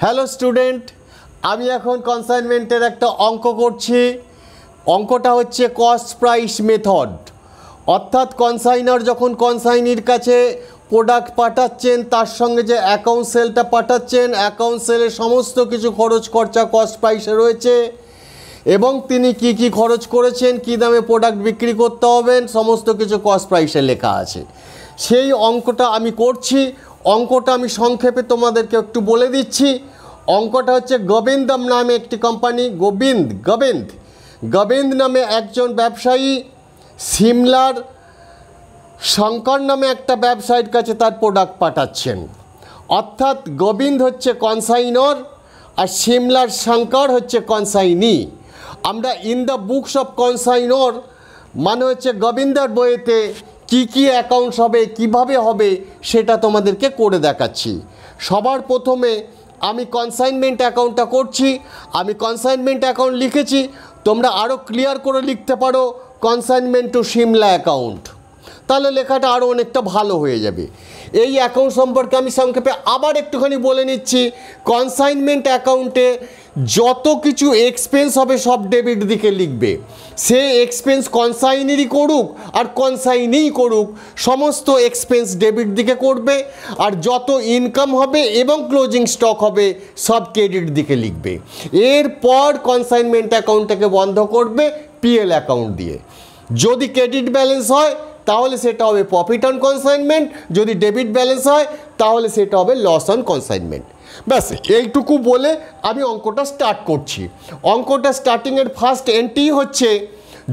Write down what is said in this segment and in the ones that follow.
Hello student, আমি এখন কনসাইনমেন্টের একটা অঙ্ক করছি। অঙ্কটা হচ্ছে কস্ট প্রাইস মেথড। অর্থাৎ কনসাইনার যখন কনসাইনির কাছে প্রোডাক্ট পাঠাচ্ছেন, তার সঙ্গে যে অ্যাকাউন্ট সেলটা পাঠাচ্ছেন, অ্যাকাউন্ট সেলের সমস্ত কিছু খরচ খরচা কস্ট প্রাইসে রয়েছে এবং তিনি কি কি খরচ করেছেন, কী দামে প্রোডাক্ট বিক্রি করতে হবেন, সমস্ত কিছু কস্ট প্রাইসে লেখা আছে। সেই অঙ্কটা আমি করছি। অঙ্কটা আমি সংক্ষেপে তোমাদেরকে একটু বলে দিচ্ছি। অঙ্কটা হচ্ছে গোবিন্দম নামে একটি কোম্পানি, গোবিন্দ নামে একজন ব্যবসায়ী সিমলার শঙ্কর নামে একটা ব্যবসায়ীর কাছে তার প্রোডাক্ট পাঠাচ্ছেন। অর্থাৎ গোবিন্দ হচ্ছে কনসাইনর আর সিমলার শঙ্কর হচ্ছে কনসাইনি। আমরা ইন দ্য বুকস অফ কনসাইনর মানে হচ্ছে গোবিন্দার বইয়েতে কি কি অ্যাকাউন্টস হবে, কিভাবে হবে, সেটা তোমাদেরকে করে দেখাচ্ছি। সবার প্রথমে আমি কনসাইনমেন্ট অ্যাকাউন্টটা করছি। আমি কনসাইনমেন্ট অ্যাকাউন্ট লিখেছি, তোমরা আরও ক্লিয়ার করে লিখতে পারো কনসাইনমেন্ট টু সিমলা অ্যাকাউন্ট, তাহলে লেখাটা আরও অনেকটা ভালো হয়ে যাবে। এই অ্যাকাউন্ট সম্পর্কে আমি সংক্ষেপে আবার একটুখানি বলে নিচ্ছি। কনসাইনমেন্ট অ্যাকাউন্টে যত কিছু এক্সপেন্স হবে সব ডেবিট দিকে লিখবে। সে এক্সপেন্স কনসাইনেরই করুক আর কনসাইনেই করুক, সমস্ত এক্সপেন্স ডেবিট দিকে করবে। আর যত ইনকাম হবে এবং ক্লোজিং স্টক হবে সব ক্রেডিট দিকে লিখবে। এরপর কনসাইনমেন্ট অ্যাকাউন্টটাকে বন্ধ করবে পিএল অ্যাকাউন্ট দিয়ে। যদি ক্রেডিট ব্যালেন্স হয় তাহলে সেটা হবে প্রফিট অন কনসাইনমেন্ট, যদি ডেবিট ব্যালেন্স হয় তাহলে সেটা হবে লস অন কনসাইনমেন্ট। ব্যাস এইটুকু বলে আমি অঙ্কটা স্টার্ট করছি। অঙ্কটা স্টার্টিংয়ের ফার্স্ট এন্ট্রি হচ্ছে,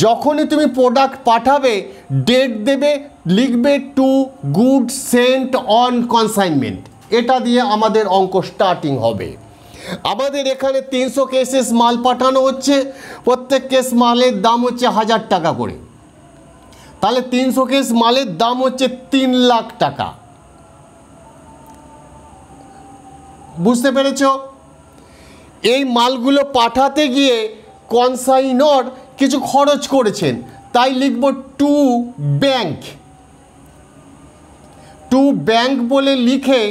যখনই তুমি প্রোডাক্ট পাঠাবে ডেট দেবে, লিখবে to good sent on consignment. এটা দিয়ে আমাদের অঙ্ক স্টার্টিং হবে। আমাদের এখানে 300 কেসেস মাল পাঠানো হচ্ছে, প্রত্যেক কেস মালের দাম হচ্ছে 1000 টাকা করে। তাহলে 300 কেস মালের দাম হচ্ছে 3 লাখ টাকা। বুঝতে পেরেছ? এই মালগুলো পাঠাতে গিয়ে কনসাইনর কিছু খরচ করেছেন, তাই লিখব টু ব্যাংক বলে লিখে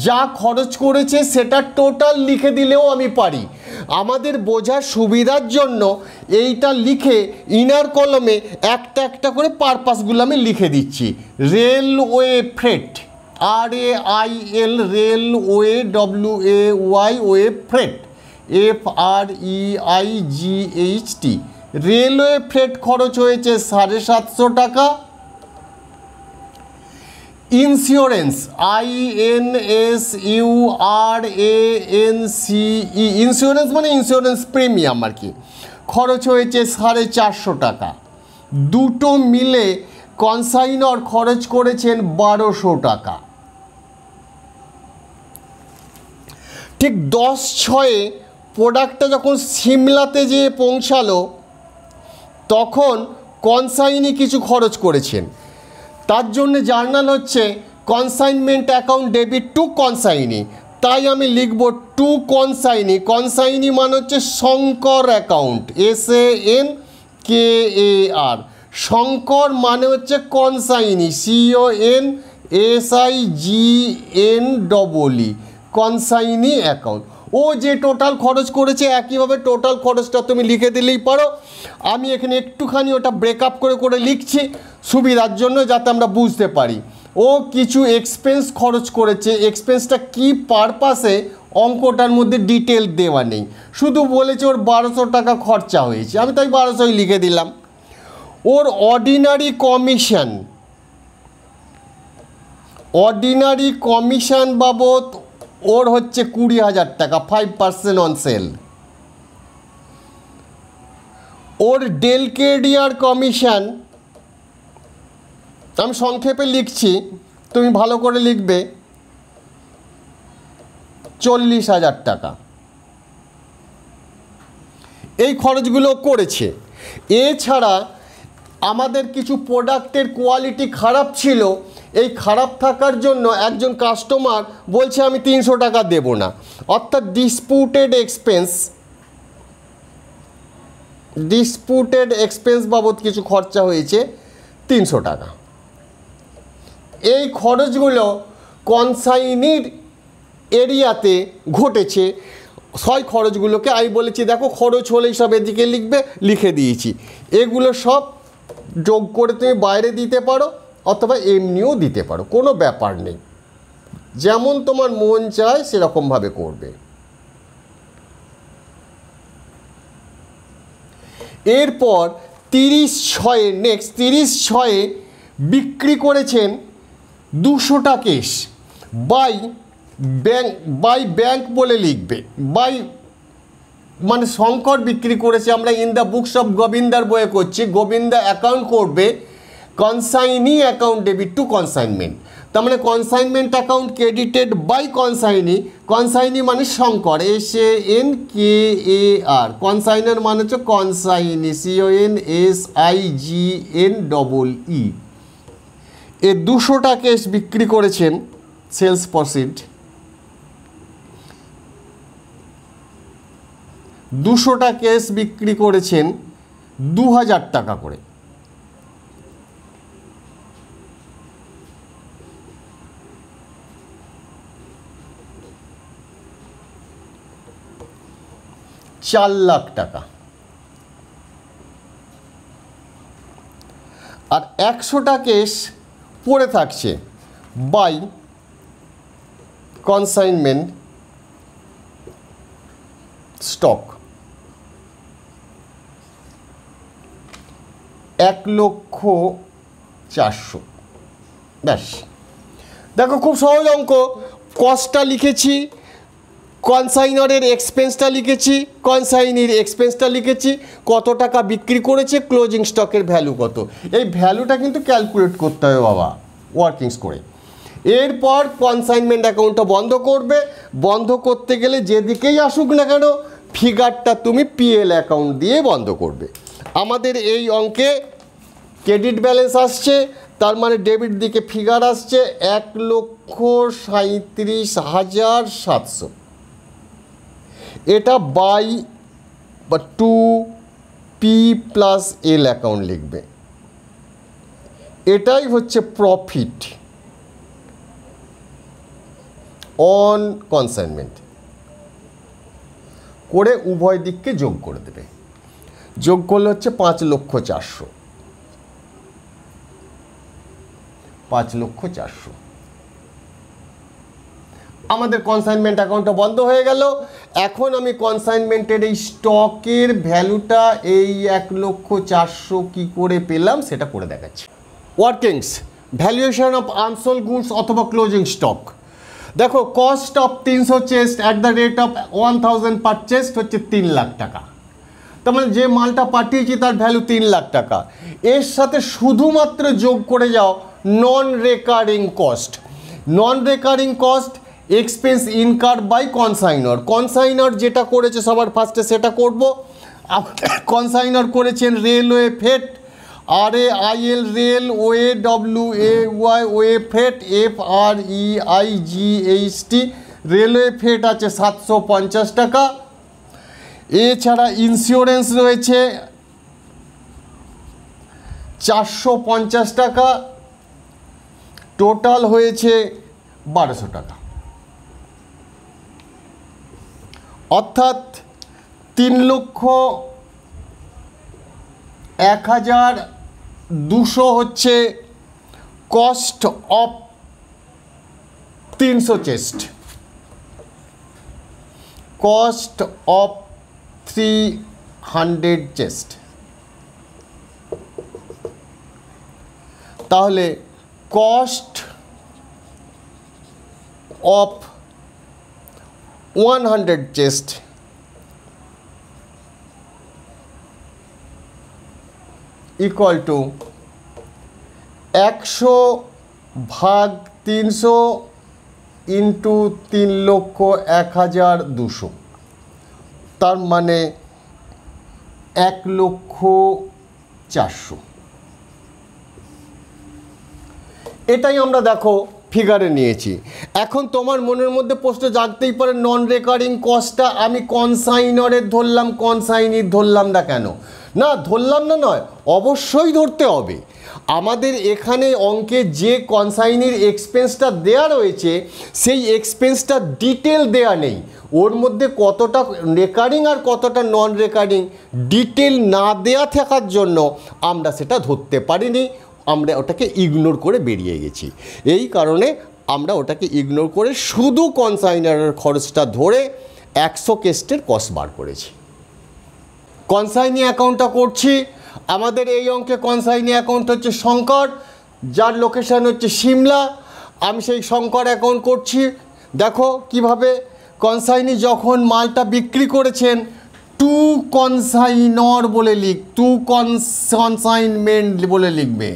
যা খরচ করেছে সেটা টোটাল লিখে দিলেও আমি পারি। আমাদের বোঝার সুবিধার জন্য এইটা লিখে ইনার কলমে একটা একটা করে পারপাসগুলো আমি লিখে দিচ্ছি। Railway freight, RAIL, railway, WAY, way freight, FREIGHT। Railway freight খরচ হয়েছে 750 টাকা। ইন্স্যুরেন্স, INSURANCE, ইন্স্যুরেন্স মানে ইন্স্যুরেন্স প্রিমিয়াম আর কি, খরচ হয়েছে 450 টাকা। দুটো মিলে কনসাইনর খরচ করেছেন 1200 টাকা। ঠিক 10/6 প্রোডাক্টটা যখন সিমলাতে যেয়ে পৌঁছালো তখন কনসাইনি কিছু খরচ করেছেন। তার জন্য জার্নাল হচ্ছে consignment account debit two consignee, তাই আমি লিখব টু কনসাইনি। কনসাইনি মানে হচ্ছে শঙ্কর অ্যাকাউন্ট, SANKAR। শঙ্কর মানে হচ্ছে কনসাইনি, CONSIGNEE, কনসাইনি অ্যাকাউন্ট। ও যে টোটাল খরচ করেছে একইভাবে টোটাল খরচটা তুমি লিখে দিলেই পারো। আমি এখানে একটুখানি ওটা ব্রেকআপ করে করে লিখছি সুবিধার জন্য, যাতে আমরা বুঝতে পারি। ও কিছু এক্সপেন্স খরচ করেছে, এক্সপেন্সটা কি পারপাসে অঙ্কটার মধ্যে ডিটেল দেওয়া নেই, শুধু বলেছে ওর 1200 টাকা খরচা হয়েছে, আমি তাই 1200ই লিখে দিলাম। ওর অর্ডিনারি কমিশন বাবদ ওর হচ্ছে 20,000 টাকা, 5% অন সেল। ওর ডেলকেডিয়ার কমিশন, আমি সংক্ষেপে লিখছি, তুমি ভালো করে লিখবে, 40,000 টাকা। এই খরচগুলো করেছে। এছাড়া আমাদের কিছু প্রোডাক্টের কোয়ালিটি খারাপ ছিল, এই খারাপ থাকার জন্য একজন কাস্টমার বলছে আমি 300 টাকা দেব না, অর্থাৎ ডিসপুটেড এক্সপেন্স বাবদ কিছু খরচা হয়েছে 300 টাকা। এই খরচগুলো কনসাইনির এরিয়াতে ঘটেছে সয় খরচগুলোকে আমি বলেছি দেখো খরচ হলেই সব এদিকে লিখবে, লিখে দিয়েছি। এগুলো সব যোগ করে তুমি বাইরে দিতে পারো অথবা এমনিও দিতে পারো, কোনো ব্যাপার নেই, যেমন তোমার মন চায় সেরকমভাবে করবে। এরপর 30/6 নেক্সট 30/6 বিক্রি করেছেন 200টা কেস বাই ব্যাংক বলে লিখবে। বাই মানে শঙ্কর বিক্রি করেছে, আমরা ইন দ্য বুকস অফ গোবিন্দার বইয়ে করছি, গোবিন্দা অ্যাকাউন্ট করবে consignee account debit to consignment. তার মানে consignment account credited by consignee, consignee মানে শঙ্কর, SANKAR, কনসাইনার মানে হচ্ছে কনসাইনি, CONSIGNEE। এ 200টা কেস বিক্রি করেছেন, সেলস প্রসিড 200টা কেস বিক্রি করেছেন 2000 টাকা করে। চার লাখ টাকা। আর 100টা কেস পড়ে থাকছে বাই কনসাইনমেন্ট স্টক, 1,04,000। ব্যাস, দেখো খুব সহজ অঙ্ক। কস্টটা লিখেছি, কনসাইনারের এক্সপেন্সটা লিখেছি, কনসাইনির এক্সপেন্সটা লিখেছি, কত টাকা বিক্রি করেছে, ক্লোজিং স্টকের ভ্যালু কত। এই ভ্যালুটা কিন্তু ক্যালকুলেট করতে হবে বাবা ওয়ার্কিংস করে। এরপর কনসাইনমেন্ট অ্যাকাউন্টটা বন্ধ করবে। বন্ধ করতে গেলে যেদিকেই আসুক না কেন ফিগারটা তুমি PL অ্যাকাউন্ট দিয়ে বন্ধ করবে। আমাদের এই অঙ্কে ক্রেডিট ব্যালেন্স আসছে, তার মানে ডেবিট দিকে ফিগার আসছে 1,37,700। এটা বাই 2P+L অ্যাকাউন্ট লিখবে। এটাই হচ্ছে প্রফিট অন কনসাইনমেন্ট করে উভয় দিককে যোগ করে দেবে। যোগ করলে হচ্ছে 5,04,000। 5,04,000 আমাদের কনসাইনমেন্ট অ্যাকাউন্টটা বন্ধ হয়ে গেল। এখন আমি কনসাইনমেন্টের এই স্টকের ভ্যালুটা এই 1,04,000 কি করে পেলাম সেটা করে দেখাচ্ছি। Workings valuation of unsold goods অথবা ক্লোজিং স্টক। দেখো cost of 300 chest at the rate of 1000 per chest হচ্ছে 3 লাখ টাকা। তার মানে যে মালটা পাঠিয়েছি তার ভ্যালু 3 লাখ টাকা। এর সাথে শুধুমাত্র যোগ করে যাও non recurring cost. Non recurring cost expense incurred by consignor. Consignor যেটা করেছে সবার ফার্স্টে সেটা করব। কনসাইনার করেছেন railway freight, RAIL rail, OAWAY way freight, FREIGHT railway freight আছে 750 টাকা। এছাড়া ইন্স্যুরেন্স রয়েছে 450 টাকা, টোটাল হয়েছে 1200 টাকা। অর্থাৎ 3,01,200 হচ্ছে cost of 300 chest, cost of 300 chest. তাহলে cost of 100 chest equal to 100/300 into 3,01,200, তার মানে 1,04,000। এটাই আমরা দেখো ফিগারে নিয়েছি। এখন তোমার মনের মধ্যে প্রশ্ন জাগতেই পারে নন রেকারিং কস্টটা আমি কনসাইনারের ধরলাম, কনসাইনির ধরলাম না কেন? না ধরলাম না নয়, অবশ্যই ধরতে হবে। আমাদের এখানে অঙ্কে যে কনসাইনির এক্সপেন্সটা দেয়া রয়েছে সেই এক্সপেন্সটা ডিটেল দেয়া নেই, ওর মধ্যে কতটা রেকারিং আর কতটা নন রেকারিং ডিটেল না দেয়া থাকার জন্য আমরা সেটা ধরতে পারিনি, আমরা ওটাকে ইগনোর করে বেরিয়ে গেছি। এই কারণে আমরা ওটাকে ইগনোর করে শুধু কনসাইনারের খরচটা ধরে 100 কেস্টের কস্ট বার করেছি। কনসাইনি অ্যাকাউন্টটা করছি। আমাদের এই অঙ্কে কনসাইনি অ্যাকাউন্ট হচ্ছে শঙ্কর, যার লোকেশান হচ্ছে সিমলা। আমি সেই শঙ্কর অ্যাকাউন্ট করছি। দেখো কিভাবে কনসাইনি যখন মালটা বিক্রি করেছেন টু কনসাইনর বলে টু কনসাইনমেন্ট বলে লিখবে।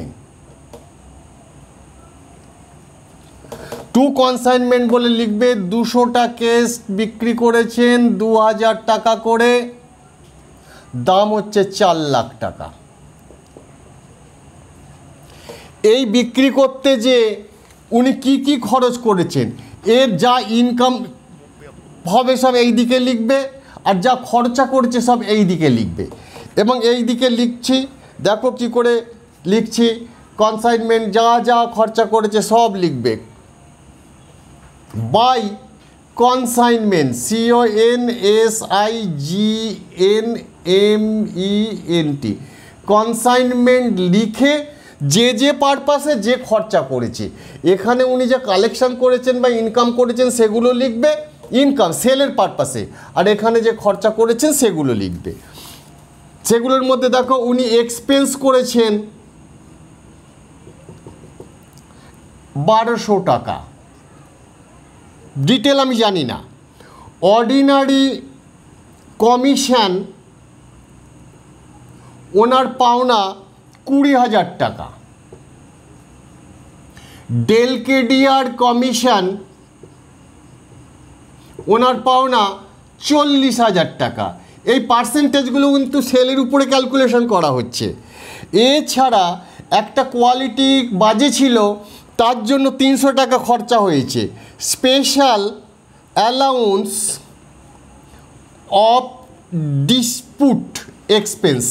টু কনসাইনমেন্ট বলে লিখবে। 200টা কেস বিক্রি করেছেন 2000 টাকা করে, দাম হচ্ছে 4 লাখ টাকা। এই বিক্রি করতে যে উনি কি খরচ করেছেন, এর যা ইনকাম হবে সব এই দিকে লিখবে, আর যা খরচা করেছে সব এই দিকে লিখবে। এবং এই দিকে লিখছি, দেখো কি করে লিখছি, কনসাইনমেন্ট যা খরচা করেছে সব লিখবে বাই কনসাইনমেন্ট, CONSIGNMENT, কনসাইনমেন্ট লিখে যে পারপাসে যে খরচা করেছে, এখানে উনি যে কালেকশন করেছেন বা ইনকাম করেছেন সেগুলো লিখবে ইনকাম সেলের পারপাসে, আর এখানে যে খরচা করেছেন সেগুলো লিখবে। সেগুলোর মধ্যে দেখো উনি এক্সপেন্স করেছেন 1200 টাকা, ডিটেল আমি জানি না। অর্ডিনারি কমিশন ওনার পাওনা 20,000 টাকা, ডেলকেডিয়ার কমিশন ওনার পাওনা 40,000 টাকা। এই পার্সেন্টেজগুলো কিন্তু সেলের উপরে ক্যালকুলেশন করা হচ্ছে। এছাড়া একটা কোয়ালিটি বাজে ছিল, তার জন্য 300 টাকা খরচা হয়েছে। Special allowance of dispute expense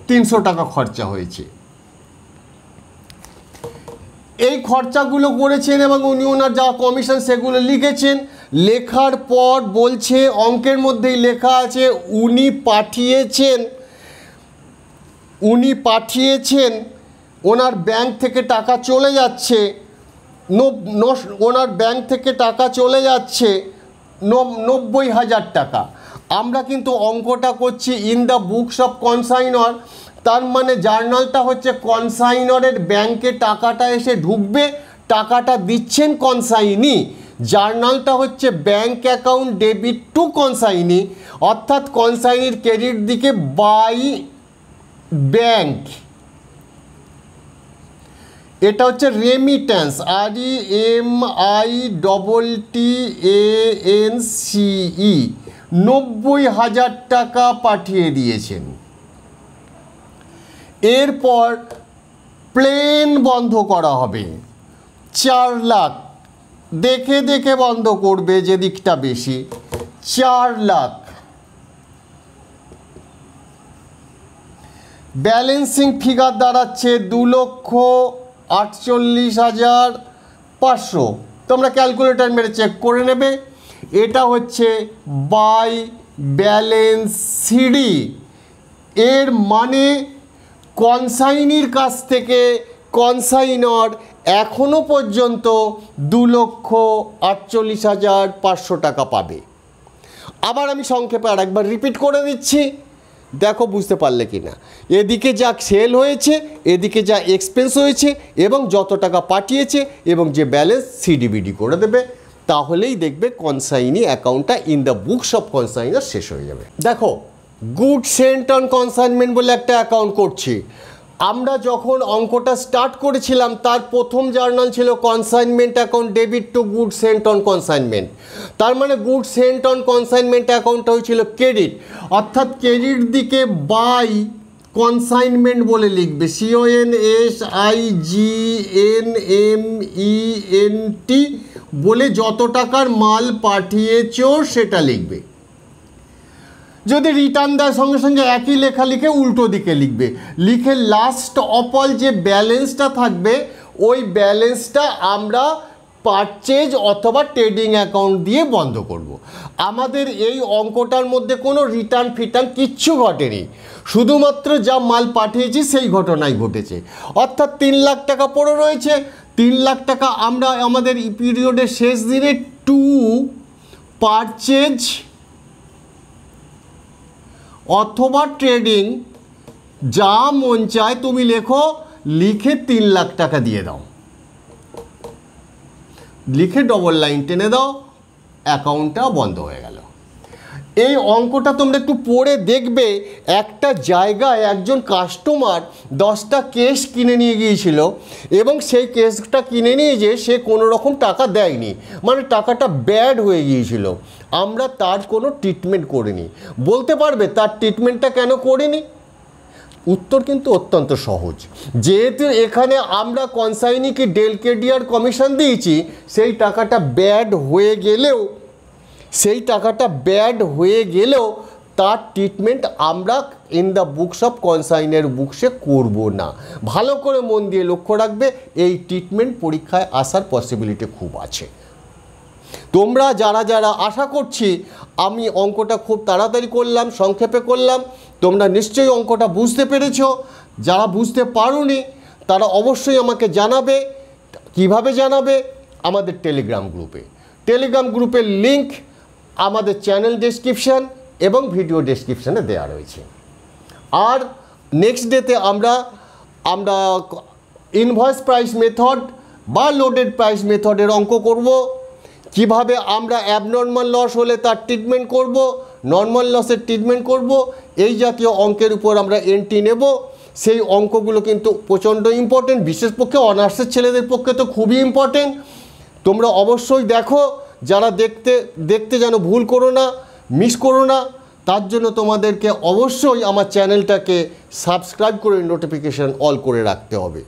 300 টাকা খরচা হয়েছে। এই খরচাগুলো করেছেন এবং উনি ওনার যা কমিশন সেগুলো লিখেছেন। লেখার পর বলছে, অঙ্কের মধ্যেই লেখা আছে উনি পাঠিয়েছেন ওনার ব্যাংক থেকে টাকা চলে যাচ্ছে, ওনার ব্যাংক থেকে টাকা চলে যাচ্ছে 90,000 টাকা। আমরা কিন্তু অঙ্কটা করছি ইন দ্য বুকস অফ কনসাইনর, তার মানে জার্নালটা হচ্ছে কনসাইনরের ব্যাংকে টাকাটা এসে ঢুকবে, টাকাটা দিচ্ছেন কনসাইনি। জার্নালটা হচ্ছে bank account debit two consignee, অর্থাৎ কনসাইনির ক্রেডিট দিকে বাই ব্যাংক। এটা হচ্ছে রেমিট্যান্স, REMITTANCE, 90,000 টাকা পাঠিয়ে দিয়েছেন। এরপর প্লেন বন্ধ করা হবে 4 লাখ, দেখে বন্ধ করবে যে দিকটা বেশি, 4 লাখ। ব্যালেন্সিং ফিগার দাঁড়াচ্ছে 2,48,500। তোমরা ক্যালকুলেটর মেরে চেক করে নেবে। এটা হচ্ছে বাই ব্যালেন্স সিডি। এর মানে কনসাইনির কাছ থেকে কনসাইনর এখনো পর্যন্ত 2,48,500 টাকা পাবে। আবার আমি সংক্ষেপে আর একবার রিপিট করে দিচ্ছি, দেখো বুঝতে পারলে কি না। এদিকে যা সেল হয়েছে, এদিকে যা এক্সপেন্স হয়েছে এবং যত টাকা পাঠিয়েছে এবং যে ব্যালেন্স সিডিবিডি করে দেবে, তাহলেই দেখবে কনসাইনি অ্যাকাউন্টটা ইন দ্য বুকস অফ কনসাইনার শেষ হয়ে যাবে। দেখো গুড সেন্ট অন কনসাইনমেন্ট বলে একটা অ্যাকাউন্ট করছি। আমরা যখন অঙ্কটা স্টার্ট করেছিলাম তার প্রথম জার্নাল ছিল consignment account debit two good sent on consignment. তার মানে গুড সেন্ট অন কনসাইনমেন্ট অ্যাকাউন্টটা হয়েছিল ক্রেডিট, অর্থাৎ ক্রেডিট দিকে বাই কনসাইনমেন্ট বলে লিখবে, CONSIGNMENT বলে যত টাকার মাল পাঠিয়েছ সেটা লিখবে। যদি রিটার্ন দেয় সঙ্গে সঙ্গে একই লেখা লিখে উল্টো দিকে লিখবে, লিখে লাস্ট অফ অল যে ব্যালেন্সটা থাকবে ওই ব্যালেন্সটা আমরা পারচেজ অথবা ট্রেডিং অ্যাকাউন্ট দিয়ে বন্ধ করব। আমাদের এই অঙ্কটার মধ্যে কোনো রিটার্ন ফিটার্ন কিচ্ছু ঘটেনি, শুধুমাত্র যা মাল পাঠিয়েছি সেই ঘটনাই ঘটেছে। অর্থাৎ 3 লাখ টাকা পড়ে রয়েছে, 3 লাখ টাকা আমরা আমাদের পিরিয়ডের শেষ দিনে টু পারচেজ অথবা ট্রেডিং যা মন চায় তুমি লেখো, লিখে 3 লাখ টাকা দিয়ে দাও, লিখে ডবল লাইন টেনে দাও, অ্যাকাউন্টটা বন্ধ হয়ে গেল। এই অঙ্কটা তোমরা একটু পড়ে দেখবে। একটা জায়গায় একজন কাস্টমার 10টা কেস কিনে নিয়ে গিয়েছিল এবং সেই কেসটা কিনে নিয়ে যে সে কোনো রকম টাকা দেয়নি, মানে টাকাটা ব্যাড হয়ে গিয়েছিল। আমরা তার কোনো ট্রিটমেন্ট করিনি। বলতে পারবে তার ট্রিটমেন্টটা কেন করিনি? উত্তর কিন্তু অত্যন্ত সহজ। যেহেতু এখানে আমরা কনসাইনিকে ডেলকেডিয়ার কমিশন দিয়েছি, সেই টাকাটা ব্যাড হয়ে গেলেও তার ট্রিটমেন্ট আমরা in the books of কনসাইনের books করব না। ভালো করে মন দিয়ে লক্ষ্য রাখবে, এই ট্রিটমেন্ট পরীক্ষায় আসার পসিবিলিটি খুব আছে। তোমরা যারা আশা করছি আমি অঙ্কটা খুব তাড়াতাড়ি করলাম, সংক্ষেপে করলাম, তোমরা নিশ্চয়ই অঙ্কটা বুঝতে পেরেছো। যারা বুঝতে পারোনি তারা অবশ্যই আমাকে জানাবে। কিভাবে জানাবে? আমাদের টেলিগ্রাম গ্রুপের লিংক আমাদের চ্যানেল ডেসক্রিপশান এবং ভিডিও ডেসক্রিপশানে দেওয়া রয়েছে। আর নেক্সট ডেতে আমরা ইনভয়েস প্রাইস মেথড বা লোডেড প্রাইস মেথডের অঙ্ক করব। কিভাবে আমরা অ্যাবনর্মাল লস হলে তার ট্রিটমেন্ট করব, নর্মাল লসের ট্রিটমেন্ট করব, এই জাতীয় অঙ্কের উপর আমরা এন্ট্রি নেব। সেই অঙ্কগুলো কিন্তু প্রচণ্ড ইম্পর্টেন্ট, বিশেষ পক্ষে অনার্সের ছেলেদের পক্ষে তো খুবই ইম্পর্টেন্ট। তোমরা অবশ্যই দেখো, যারা দেখতে যেন ভুল করো না, মিস করো না। তার জন্য তোমাদেরকে অবশ্যই আমার চ্যানেলটাকে সাবস্ক্রাইব করে নোটিফিকেশান অল করে রাখতে হবে।